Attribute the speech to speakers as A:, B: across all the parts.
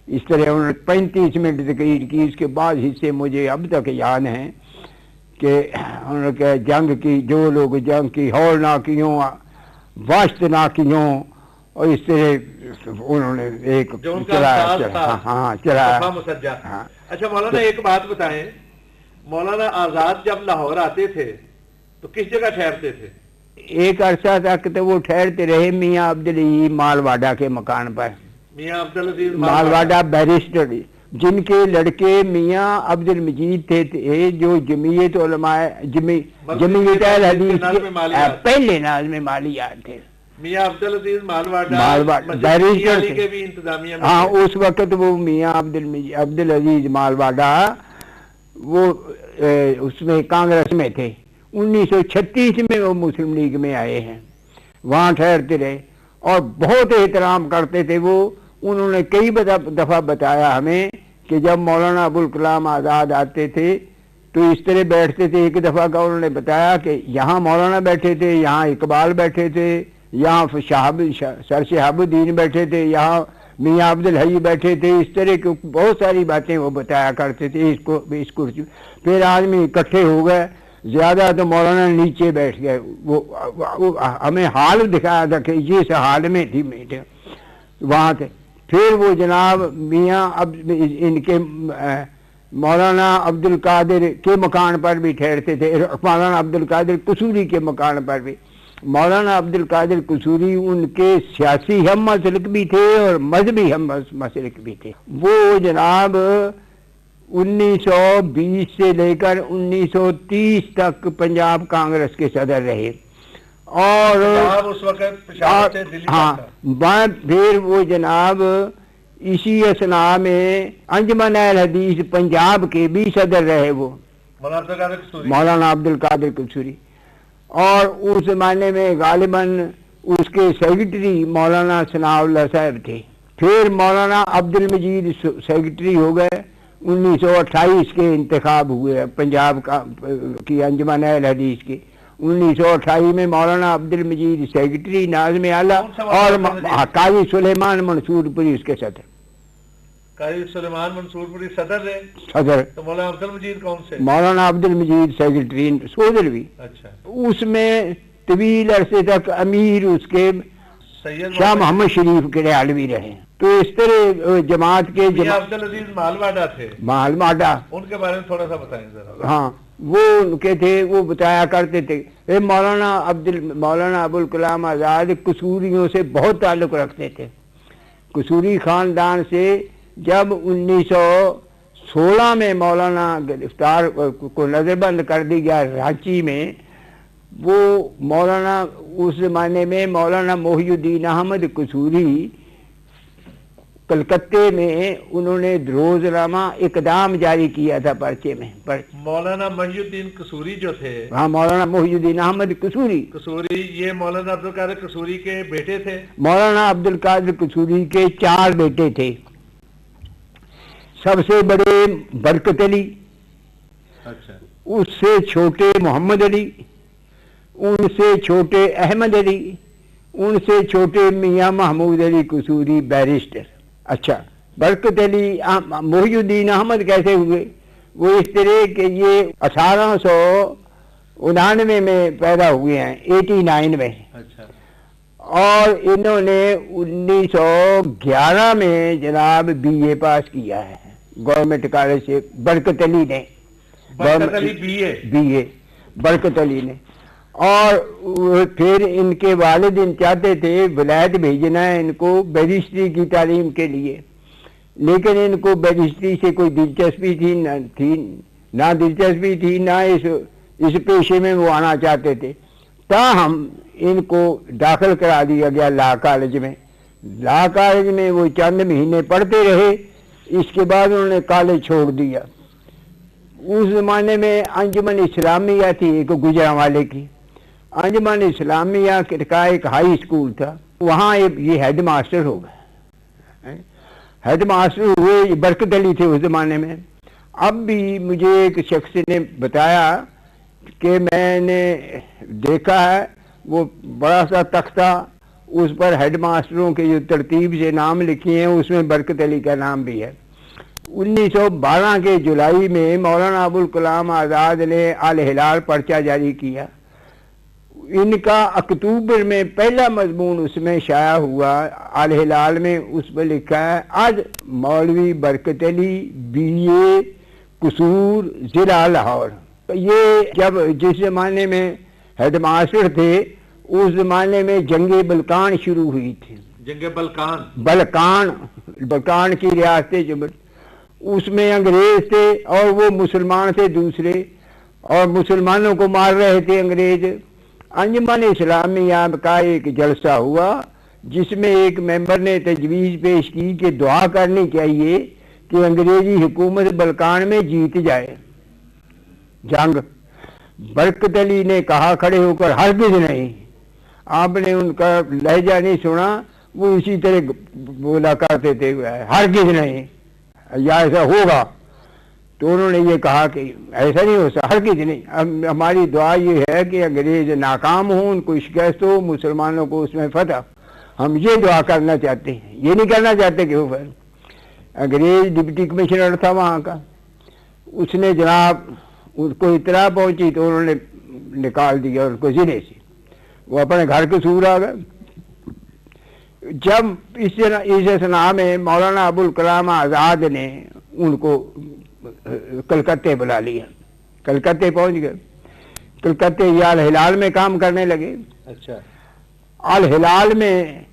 A: इस तरह उन्होंने 35 मिनट तकरीर की। इसके बाद हिस्से मुझे अब तक याद हैं कि उन्होंने कहा जंग की, जो लोग जंग की हौल ना कियों, वाश्त ना कियों, और इस तरह उन्होंने एक चलाया। हाँ चलाया। हाँ।
B: अच्छा मौलाना एक बात बताएं, मौलाना आजाद जब लाहौर आते थे तो किस जगह ठहरते थे?
A: एक अरसा तक तो वो ठहरते रहे मियाँ अब्दुल अजीज मालवाडा के मकान पर।
B: मियाँ अब्दुल अजीज
A: मालवाडा बैरिस्टर, जिनके लड़के मियाँ अब्दुल मजीद थे जो जमीयत उलमाए जमीयत अहल हदीस के पहले नाज़िम मालियात थे।
B: मियाँ अब्दुल अजीज मालवाडा
A: बैरिस्टर
B: के भी इंतजामिया में।
A: हाँ, उस वक्त वो मियाँ अब्दुल अजीज मालवाडा वो उसमें कांग्रेस में थे। 1936 में वो मुस्लिम लीग में आए हैं, वहाँ ठहरते रहे और बहुत एहतराम करते थे वो। उन्होंने कई दफ़ा बताया हमें कि जब मौलाना अबुल कलाम आज़ाद आते थे तो इस तरह बैठते थे। एक दफ़ा का उन्होंने बताया कि यहाँ मौलाना बैठे थे, यहाँ इकबाल बैठे थे, यहाँ सर शहाबुद्दीन बैठे थे, यहाँ मियाँ अब्दुल हई बैठे थे। इस तरह की बहुत सारी बातें वो बताया करते थे। इस कुर्सी फिर आदमी इकट्ठे हो गए ज़्यादा तो मौलाना नीचे बैठ गए। वो हमें हाल दिखाया था कि जिस हाल में थी मीटिंग वहाँ थे। फिर वो जनाब मियाँ अब इनके मौलाना अब्दुल कादिर के मकान पर भी ठहरते थे, मौलाना अब्दुल कादिर कसूरी के मकान पर भी। मौलाना अब्दुल कादिर कसूरी उनके सियासी हम मसलक भी थे और मजहबी हम मसलक भी थे। वो जनाब 1920 से लेकर 1930 तक पंजाब कांग्रेस के सदर रहे और
B: उस वक्त
A: हाँ फिर वो जनाब इसी असना में अंजुमन अहल हदीस पंजाब के भी सदर रहे वो मौलाना अब्दुल कादिर कसूरी। और उस जमाने में गालिबन उसके सेक्रेटरी मौलाना सनाउल्लाह साहब थे। फिर मौलाना अब्दुल मजीद सेक्रेटरी हो गए। 1928 के इंतखाब हुए पंजाब की अंजुमन अहल हदीस की। 1928 में मौलाना अब्दुल मजीद सेक्रेटरी नाज़िम आला और काजी सुलेमान मंसूरपुरी उसके सदर।
B: काजी सुलेमान मंसूरपुरी सदर रहे।
A: सदर
B: तो मौलाना अब्दुल मजीद कौन से?
A: मौलाना अब्दुल मजीद सेक्रेटरी सोदर भी।
B: अच्छा।
A: उसमें तवील अरसे तक अमीर उसके शाह मोहम्मद शरीफ के रियालवी रहे। तो इस तरह जमात के
B: अब्दुल अजीज मालवाडा थे।
A: मालवाडा
B: उनके बारे में थोड़ा सा बताएं जरा।
A: हाँ वो उनके थे, वो बताया करते थे मौलाना अबुल कलाम आज़ाद कसूरियों से बहुत ताल्लुक़ रखते थे। कसूरी ख़ानदान से जब 1916 में मौलाना गिरफ्तार को नज़रबंद कर दी गया रांची में, वो मौलाना उस ज़माने में मौलाना मोहिउद्दीन अहमद कसूरी कलकत्ते में उन्होंने रोजनामा इकदाम जारी किया था पर्चे में।
B: मौलाना मोहिउद्दीन कसूरी जो थे,
A: हाँ मौलाना मोहिउद्दीन अहमद कसूरी
B: ये मौलाना अब्दुल कादिर कसूरी के बेटे थे।
A: मौलाना अब्दुल कादिर कसूरी के 4 बेटे थे। सबसे बड़े बरकत अली,
B: अच्छा,
A: उससे छोटे मोहम्मद अली, उनसे छोटे अहमद अली, उनसे छोटे मियाँ महमूद अली कसूरी बैरिस्टर। अच्छा, बरकत अली मोहिउद्दीन अहमद कैसे हुए? वो इस तरह के ये 1899 में पैदा हुए हैं, 89 में।
B: अच्छा।
A: और इन्होंने 1911 में जनाब BA पास किया है गवर्नमेंट कॉलेज से। बरकत अली ने BA बरकत अली ने। और फिर इनके वालिद चाहते थे विलायत भेजना है इनको बैरिस्ट्री की तालीम के लिए, लेकिन इनको बैरिस्ट्री से कोई दिलचस्पी ना दिलचस्पी थी ना इस पेशे में वो आना चाहते थे। ताहम इनको दाखिल करा दिया गया लॉ कॉलेज में। लॉ कॉलेज में वो चंद महीने पढ़ते रहे, इसके बाद उन्होंने कॉलेज छोड़ दिया। उस ज़माने में अंजुमन इस्लामिया थी एक गुजरांवाले की। अंजुमन इस्लामिया का एक हाई स्कूल था, वहाँ ये हेड मास्टर हो गए। हेड मास्टर हुए बरकत अली थे उस ज़माने में। अब भी मुझे एक शख्स ने बताया कि मैंने देखा है वो बड़ा सा तख्ता उस पर हेड मास्टरों के जो तरतीब से नाम लिखे हैं उसमें बरकत अली का नाम भी है। 1912 के जुलाई में मौलाना अबुल कलाम आज़ाद ने अल हिलाल पर्चा जारी किया। इनका अक्टूबर में पहला मजमून उसमें शाया हुआ अल हिलाल में। उसमें लिखा है, आज मौलवी बरकत अली BA कसूर जिला लाहौर। तो ये जब जिस जमाने में हेड मास्टर थे उस जमाने में जंगे बलकान शुरू हुई थी।
B: जंगे बलकान,
A: बलकान की रियासतें जो उसमें अंग्रेज थे और वो मुसलमान थे दूसरे, और मुसलमानों को मार रहे थे अंग्रेज। अंजुमन इस्लामिया का एक जलसा हुआ जिसमें एक मेंबर ने तजवीज़ पेश की कि दुआ करनी चाहिए कि अंग्रेजी हुकूमत बलकान में जीत जाए जंग। बरकत अली ने कहा खड़े होकर, हरगिज़ नहीं। आपने उनका लहजा नहीं सुना, वो इसी तरह बोला करते थे, हरगिज़ नहीं, या ऐसा होगा। तो उन्होंने ये कहा कि ऐसा नहीं हो सकता, हरगिज़ नहीं। हमारी दुआ ये है कि अंग्रेज नाकाम हो, उनको शिकस्त हो, मुसलमानों को उसमें फतह। हम ये दुआ करना चाहते हैं, ये नहीं करना चाहते कि ऊपर। अंग्रेज डिप्टी कमिश्नर था वहाँ का, उसने जनाब उसको इतला पहुंची तो उन्होंने निकाल दिया उनको जिले से। वो अपने घर के सूर आ गए। जब इस असना में मौलाना अबुल कलाम आज़ाद ने उनको कलकत्ते बुला लिया। कलकत्ते पहुंच गए। कलकत्ते ये अल हिलाल में काम करने लगे।
B: अच्छा।
A: अल हिलाल में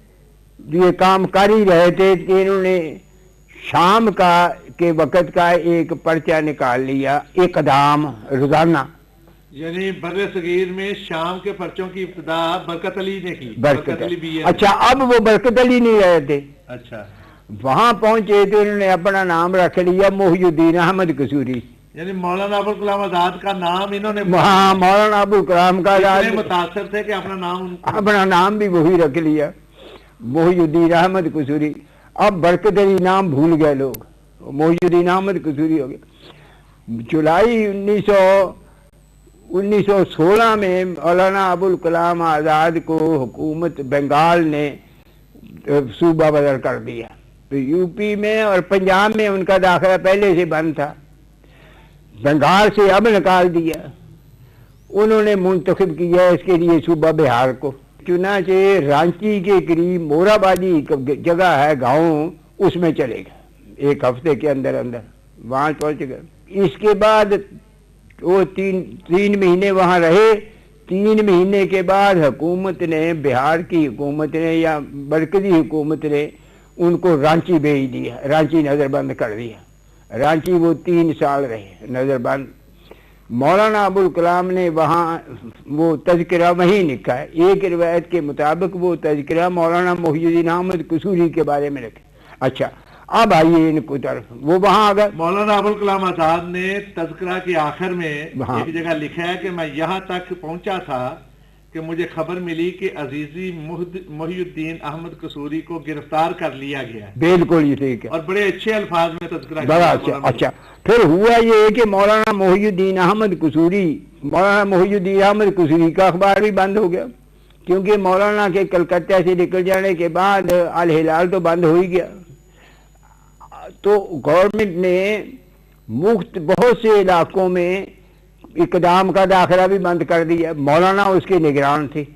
A: ये काम कर ही रहे थे कि इन्होंने शाम के वक़्त का एक पर्चा निकाल लिया, इक़दाम रोजाना।
B: यानी बर्रे सगीर में शाम के पर्चों की इब्तिदा बरकत अली ने की।
A: बरकत
B: अली भी है।
A: अच्छा, अब वो बरकत अली नहीं रहे थे।
B: अच्छा।
A: वहां पहुंचे तो इन्होंने अपना नाम रख लिया मोहिउद्दीन अहमद कसूरी।
B: यानी मौलाना अबुल कलाम आज़ाद का नाम इन्होंने,
A: हाँ, मौलाना अबुल कलाम का
B: मुतासर थे कि
A: अपना नाम भी वही रख लिया, मोहिउद्दीन अहमद कसूरी। अब बरकत अली नाम भूल गए लोग, मोहिउद्दीन अहमद कसूरी हो गए। जुलाई 1916 में मौलाना अबुल कलाम आज़ाद को हुकूमत बंगाल ने सूबा बदल कर दिया। तो यूपी में और पंजाब में उनका दाखिला पहले से बंद था, बंगाल से अब निकाल दिया। उन्होंने मुंतखब किया इसके लिए सूबा बिहार को। चुनाचे रांची के करीब मोराबादी जगह है गांव, उसमें चले गए। एक हफ्ते के अंदर अंदर वहां पहुंच गए। इसके बाद वो तीन महीने वहां रहे। 3 महीने के बाद हुकूमत ने, बिहार की हुकूमत ने या बरकती हुकूमत ने उनको रांची भेज दिया, रांची नज़रबंद कर दिया। रांची वो 3 साल रहे नज़रबंद। मौलाना अबुल कलाम ने वहाँ वो तज़किरा वहीं लिखा है। एक रिवायत के मुताबिक वो तज़किरा मौलाना मोहिउद्दीन अहमद कसूरी के बारे में लिखे। अच्छा, अब आइए इनको तरफ, वो वहाँ आ गए।
B: मौलाना अबुल कलाम आज़ाद ने तज़किरा के आखिर में एक जगह लिखा है कि मैं यहाँ तक पहुँचा था कि मुझे खबर मिली कि अजीजी मोहिउद्दीन अहमद कसूरी को गिरफ्तार कर लिया गया है।
A: बिल्कुल ये ठीक है,
B: और बड़े अच्छे अल्फाज में तज़किरा
A: बड़ा अच्छा। अच्छा, फिर हुआ ये कि मौलाना मोहिउद्दीन अहमद कसूरी का अखबार भी बंद हो गया, क्योंकि मौलाना के कलकत्ता से निकल जाने के बाद अल हिलाल तो बंद हो ही गया। तो गवर्नमेंट ने बहुत से इलाकों में इक़दाम का दाखिला भी बंद कर दिया। मौलाना उसके निगरान थे।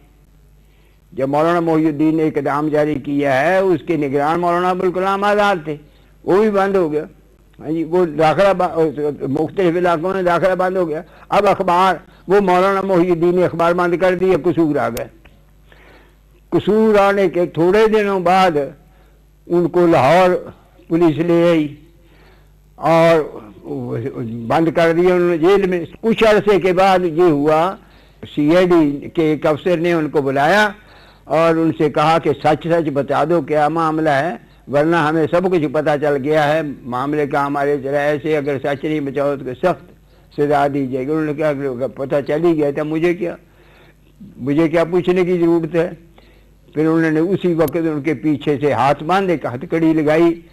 A: जब मौलाना मोहिउद्दीन ने इक़दाम जारी किया है, उसके निगरान मौलाना अबुल कलाम आज़ाद थे, वो भी बंद हो गया। जी, वो दाखिला मुख्तलिफ इलाकों में दाखिला बंद हो गया। अब अखबार, वो मौलाना मोहिउद्दीन ने अखबार बंद कर दिया, कसूर आ गए। कसूर आने के थोड़े दिनों बाद उनको लाहौर पुलिस ले आई और बंद कर दिया उन्होंने जेल में। कुछ अरसे के बाद ये हुआ, CID के एक अफसर ने उनको बुलाया और उनसे कहा कि सच सच बता दो क्या मामला है, वरना हमें सब कुछ पता चल गया है मामले का हमारे जराये से, अगर सच नहीं बचाओ तो सख्त सजा दी जाएगी। उन्होंने क्या, पता चल ही गया था, मुझे क्या पूछने की जरूरत है। फिर उन्होंने उसी वक्त उनके पीछे से हाथ बांधे, हथकड़ी लगाई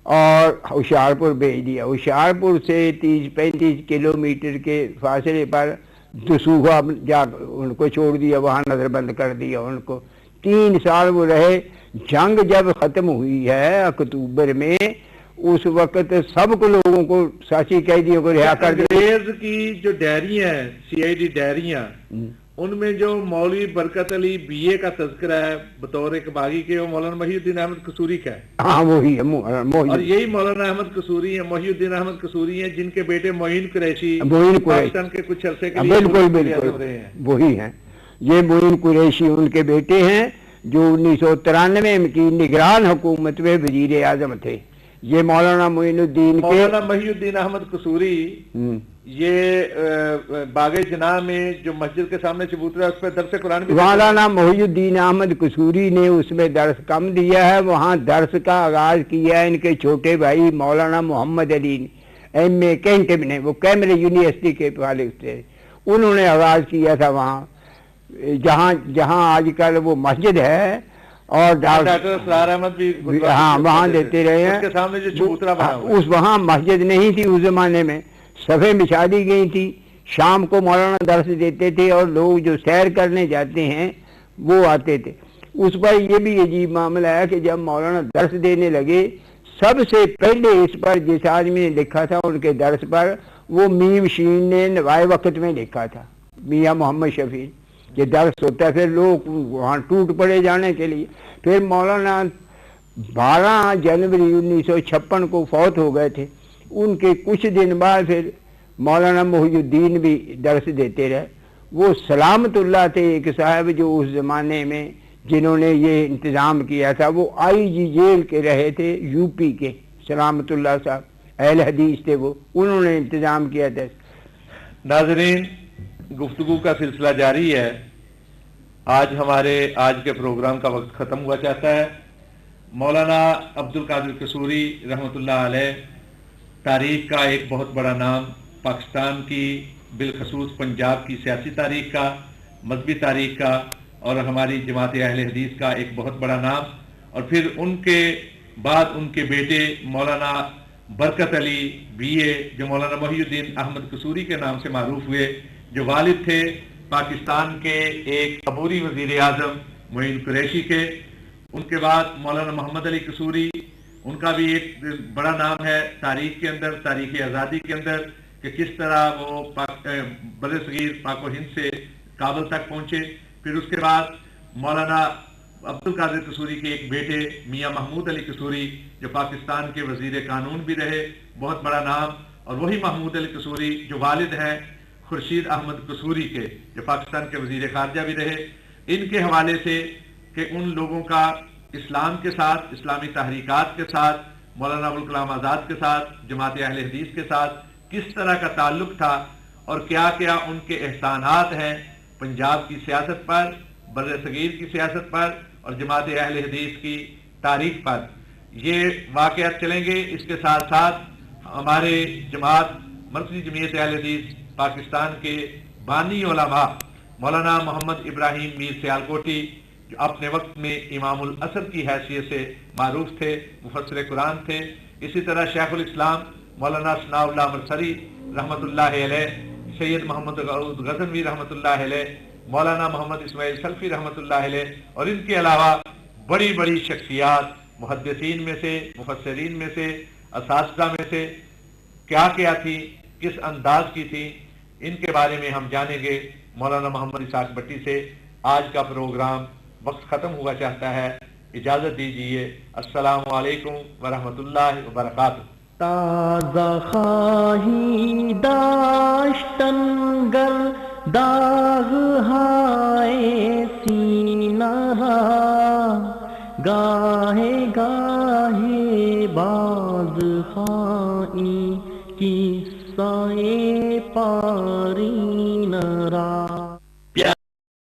A: और होशियारपुर भेज दिया। होशियारपुर से 30-35 किलोमीटर के फासले पर दसूहा जा उनको छोड़ दिया, वहाँ नज़रबंद कर दिया उनको। 3 साल वो रहे। जंग जब खत्म हुई है अक्टूबर में, उस वक्त सबको लोगों को साची कैदियों को रिहा कर दिया।
B: अंग्रेज की जो डायरियां हैं, CID डायरियां, उनमें जो मौलवी बरकत अली BA का तज़किरा है बतौर एक बागी के, वो मौलाना मोहिउद्दीन अहमद कसूरी का है।
A: हाँ वही है
B: और यही मौलाना अहमद कसूरी है, मोहिउद्दीन अहमद कसूरी हैं, जिनके बेटे मोइन कुरैशी पाकिस्तान के कुछ अरसे के लिए
A: बिल्कुल वही है। ये मोइन कुरैशी उनके बेटे हैं, जो 1993 की निगरान हुकूमत में वजीर आजम थे। ये मौलाना मोइनुद्दीन
B: अहमद कसूरी, ये बागे जना में जो मस्जिद के सामने चबूतरा है, उस पर दर्स कुरान भी,
A: मौलाना मोहिउद्दीन अहमद कसूरी ने उसमें दर्स कम दिया है। वहाँ दर्स का आगाज किया है इनके छोटे भाई मौलाना मोहम्मद अली ने, MA कैंट ने, वो कैमरे यूनिवर्सिटी के वाले थे, उन्होंने आगाज किया था वहाँ, जहाँ आजकल वो मस्जिद है। और
B: डॉक्टर असरार अहमद भी
A: हाँ वहाँ देते रहे हैं।
B: उसके सामने जो चबूतरा बना हुआ है,
A: उस वहाँ मस्जिद नहीं थी उस जमाने में, सफ़े बिछा दी गई थी। शाम को मौलाना दर्स देते थे और लोग जो सैर करने जाते हैं वो आते थे। उस पर ये भी अजीब मामला है कि जब मौलाना दर्स देने लगे, सबसे पहले इस पर जिस आदमी ने लिखा था उनके दर्स पर, वो मीम शीन ने नवाए वक्त में लिखा था, मियाँ मोहम्मद शफी। ये दर्स होता है, फिर लोग वहाँ टूट पड़े जाने के लिए। फिर मौलाना 12 जनवरी 1956 को फौत हो गए थे। उनके कुछ दिन बाद फिर मौलाना मोहिउद्दीन भी दर्स देते रहे। वो सलामतुल्लाह थे एक साहब, जो उस ज़माने में जिन्होंने ये इंतज़ाम किया था, वो IG जेल के रहे थे UP के, सलामतुल्लाह साहब अहल हदीस थे वो, उन्होंने इंतज़ाम किया था।
B: नाज़रीन, गुफ्तगू का सिलसिला जारी है। आज के प्रोग्राम का वक्त ख़त्म हुआ चाहता है। मौलाना अब्दुल कादिर कसूरी रहमतुल्लाह अलैह तारीख का एक बहुत बड़ा नाम, पाकिस्तान की बिलखसूस पंजाब की सियासी तारीख का, मजहबी तारीख का और हमारी जमात अहले हदीस का एक बहुत बड़ा नाम। और फिर उनके बाद उनके बेटे मौलाना बरकत अली BA, जो मौलाना मोहिउद्दीन अहमद कसूरी के नाम से मारूफ हुए, जो वालिद थे पाकिस्तान के एक अबूरी वजीर आजम मोइन कुरैशी के। उनके बाद मौलाना मोहम्मद अली कसूरी, उनका भी एक बड़ा नाम है तारीख के अंदर, तारीख आज़ादी के अंदर, कि किस तरह वो बड़े सगीर पाको हिंद से काबल तक पहुंचे। फिर उसके बाद मौलाना अब्दुल कादिर कसूरी के एक बेटे मियाँ महमूद अली कसूरी, जो पाकिस्तान के वजीर कानून भी रहे, बहुत बड़ा नाम। और वही महमूद अली कसूरी जो वालिद हैं खुर्शीद अहमद कसूरी के, जो पाकिस्तान के वजीर खारजा भी रहे। इनके हवाले से कि उन लोगों का इस्लाम के साथ, इस्लामी तहरीकात के साथ, मौलाना अबुल कलाम आज़ाद के साथ, जमात अहले हदीस के साथ किस तरह का ताल्लुक था और क्या क्या उनके एहसानात हैं पंजाब की सियासत पर, बर्रे सगीर की सियासत पर और जमात अहले हदीस की तारीख पर, ये वाक़यात चलेंगे। इसके साथ साथ हमारे जमात मरकज़ी जमीयत अहले हदीस पाकिस्तान के बानी उलमा मौलाना मोहम्मद इब्राहिम मीर सियालकोटी, जो अपने वक्त में इमामुल असर की हैसियत से मारूफ थे, मुफस्सिर कुरान थे। इसी तरह शेखुल इस्लाम मौलाना सनाउल्लाह मरसरी रहमतुल्लाह अलैह, सैयद मोहम्मद गज़नवी रहमतुल्लाह अलैह, मौलाना मोहम्मद इस्माइल सल्फी रहमतुल्लाह अलैह, और इनके अलावा बड़ी बड़ी शख्सियात मुहद्दिसीन में से, मुफस्सिरीन में से, असातिज़ा में से क्या क्या थी, किस अंदाज की थी, इनके बारे में हम जानेंगे मौलाना मोहम्मद इसाक भट्टी से। आज का प्रोग्राम वक्त ख़त्म हुआ चाहता है, इजाज़त दीजिए। अस्सलामु अलैकुम वरहमतुल्लाहि वबरकातुहू।
C: ताज़ा खाही दाश्तन गर दाग हाय सीना, गाहे गाहे बाज खाई किस्साए पारी नरा।